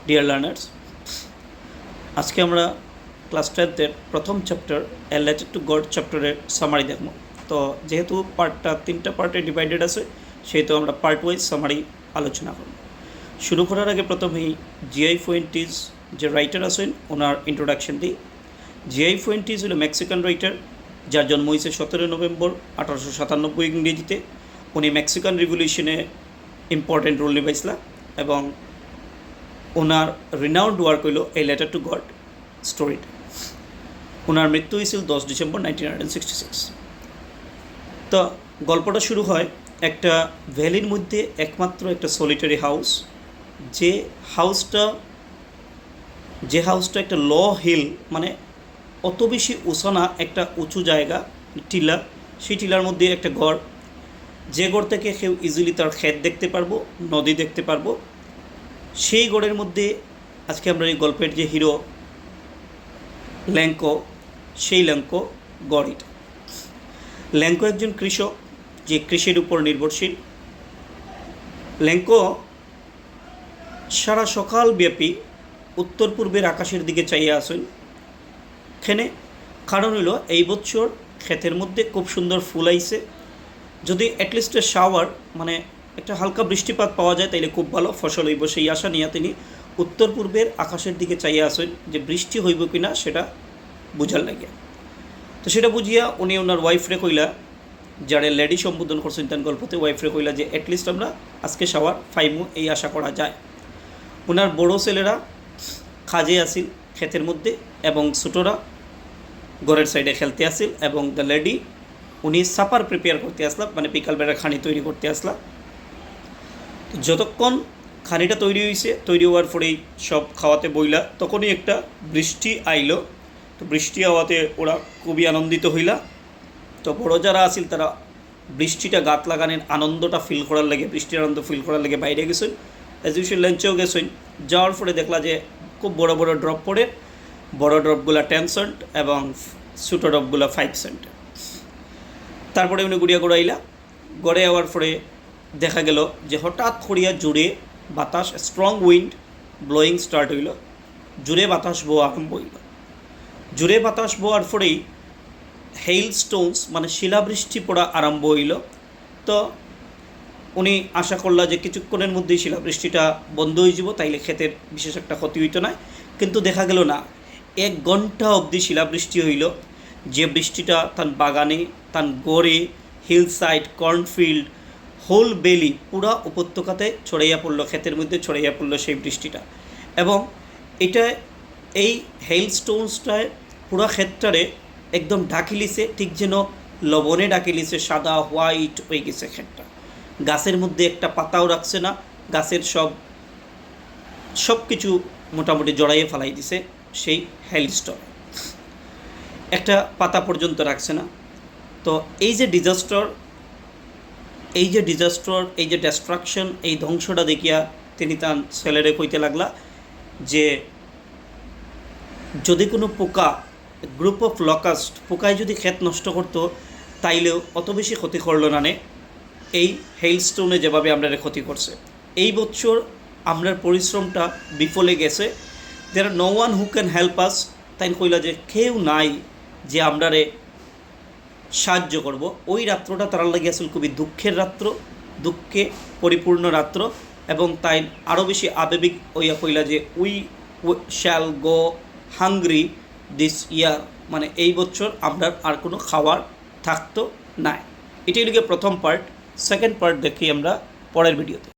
Dear learners, আজকে আমরা class 10-এর প্রথম chapter a letter to god চ্যাপ্টারের সামারি দেখব। তো যেহেতু পার্টটা 3টা পার্টে ডিভাইডেড আছে, সেহেতু আমরা পার্ট ওয়াইজ সামারি আলোচনা করব। শুরু করার আগে প্রথমেই জিআই ফুয়েন্টিস যে রাইটার আছেন ওনার ইন্ট্রোডাকশন দিই। জিআই ফুয়েন্টিস হলো মেক্সিকান রাইটার, যার জন্ম হয়েছে 17 নভেম্বর 1897 ইংরেজিতে। উনি মেক্সিকান রিভলিউশনে ইম্পর্টেন্ট রোল নিভাইছিলেন এবং ওনার রিনাউন্ড ওয়ার্ক হইল এ লেটার টু গড স্টোরিটা। ওনার মৃত্যু হয়েছিল 10 ডিসেম্বর 1966। তো গল্পটা শুরু হয় একটা ভ্যালির মধ্যে একমাত্র একটা সলিটারি হাউস, যে হাউসটা একটা ল হিল, মানে অত বেশি উঁচু না, একটা উঁচু জায়গা, টিলা। সেই টিলার মধ্যে একটা ঘর, যে ঘর থেকে কেউ ইজিলি তার ক্ষেত দেখতে পারবো, নদী দেখতে পারবো। সেই গড়ের মধ্যে আজকে আমরা এই গল্পের যে হিরো ল্যাঙ্কো, সেই ল্যাঙ্কো গড়। এটা ল্যাঙ্কো একজন কৃষক, যে কৃষির উপর নির্ভরশীল। ল্যাঙ্কো সারা সকাল ব্যাপী উত্তর পূর্বের আকাশের দিকে চাইয়া আসেন। এখানে কারণ হইল এই বছর ক্ষেতের মধ্যে খুব সুন্দর ফুল আইছে। যদি অ্যাটলিস্ট শাওয়ার, মানে একটা হালকা বৃষ্টিপাত পাওয়া যায় তাইলে খুব ভালো ফসল হইব। সেই আশা নিয়ে তিনি উত্তর পূর্বের আকাশের দিকে চাইয়া আসেন যে বৃষ্টি হইব কি না সেটা বুঝার লাগে। তো সেটা বুঝিয়া উনি ওনার ওয়াইফরে কইলা, যারা লেডি সম্বোধন করছেন তার গল্পতে, ওয়াইফরে কইলা যে অ্যাটলিস্ট আমরা আজকে শাওয়ার ফাইমু, এই আশা করা যায়। ওনার বড়ো ছেলেরা খাজে আসিল ক্ষেতের মধ্যে এবং ছোটোরা ঘরের সাইডে খেলতে আসিল, এবং দ্য লেডি উনি সাপার প্রিপেয়ার করতে আসলাম, মানে বিকালবেলা খানি তৈরি করতে আসলাম। যতক্ষণ খানিটা তৈরি হয়েছে, তৈরি হওয়ার পরেই সব খাওয়াতে বইলা, তখনই একটা বৃষ্টি আইলো। তো বৃষ্টি হওয়াতে ওরা খুবই আনন্দিত হইলা। তো বড়ো যারা আসিল তারা বৃষ্টিটা গাত লাগানোর আনন্দটা ফিল করার লাগে, বৃষ্টির আনন্দ ফিল করার লাগে বাইরে গেছেন। অ্যাজ ইউজুয়াল লাঞ্চেও গেছেন। যাওয়ার পরে দেখলা যে খুব বড় বড় ড্রপ পড়ে, বড় ড্রপগুলো 10 সেন্ট এবং ছোটো ড্রপগুলো 5 সেন্ট। তারপরে উনি গুড়িয়া গড়াইলা। গড়ে যাওয়ার পরে দেখা গেল যে হঠাৎ করিয়া জুড়ে বাতাস, স্ট্রং উইন্ড ব্লোয়িং স্টার্ট হইল। জুড়ে বাতাস বোয়া আরম্ভ হইল। জুড়ে বাতাস বোয়ার পরেই হেইল স্টোনস, মানে শিলাবৃষ্টি পড়া আরম্ভ হইল। তো উনি আশা করলা যে কিছুক্ষণের মধ্যেই শিলাবৃষ্টিটা বন্ধ হয়ে যাব, তাইলে ক্ষেতের বিশেষ একটা ক্ষতি হইতো না। কিন্তু দেখা গেল না, 1 ঘন্টা অবধি শিলাবৃষ্টি হইল। যে বৃষ্টিটা তার বাগানে, তার গড়ে, হিল সাইড, কর্নফিল্ড, হোল বেলি, পুরা উপত্যকাতে ছড়াইয়া পড়লো, ক্ষেতের মধ্যে ছড়াইয়া পড়লো সেই বৃষ্টিটা। এবং এটা এই হেইল স্টোনসটায় পুরা ক্ষেতটারে একদম ঢাকিলিছে, ঠিক যেন লবণে ঢাকিলিছে, সাদা হোয়াইট হয়ে গেছে ক্ষেতটা। গাছের মধ্যে একটা পাতাও রাখছে না, গাছের সব কিছু মোটামুটি জড়াইয়ে ফেলাই দিছে সেই হেইলস্টোন, একটা পাতা পর্যন্ত রাখছে না। তো এই যে ডিজাস্টার, এই যে ডেস্ট্রাকশন, এই ধ্বংসটা দেখিয়া তিনি তার ছেলেরে কইতে লাগলা যে যদি কোনো পোকা, গ্রুপ অফ লকাস্ট পোকায় যদি ক্ষেত নষ্ট করতো তাইলেও অত বেশি ক্ষতি করলো না নে এই হেইলস্টোনে যেভাবে আমরা ক্ষতি করছে। এই বছর আমরার পরিশ্রমটা বিফলে গেছে। There are no one who can help us. তাই কইলা যে কেউ নাই যে আমরারে সাহায্য করব। ওই রাত্রটা তারা লাগে আসলে খুবই দুঃখের রাত্র, দুঃখে পরিপূর্ণ রাত্র। এবং তাই আরও বেশি আবেগিক হইয়া কইলা যে we shall go hungry this ইয়ার, মানে এই বছর আমরা আর কোনো খাবার থাকতো না। এটাই লিখে প্রথম পার্ট। সেকেন্ড পার্ট দেখি আমরা পরের ভিডিওতে।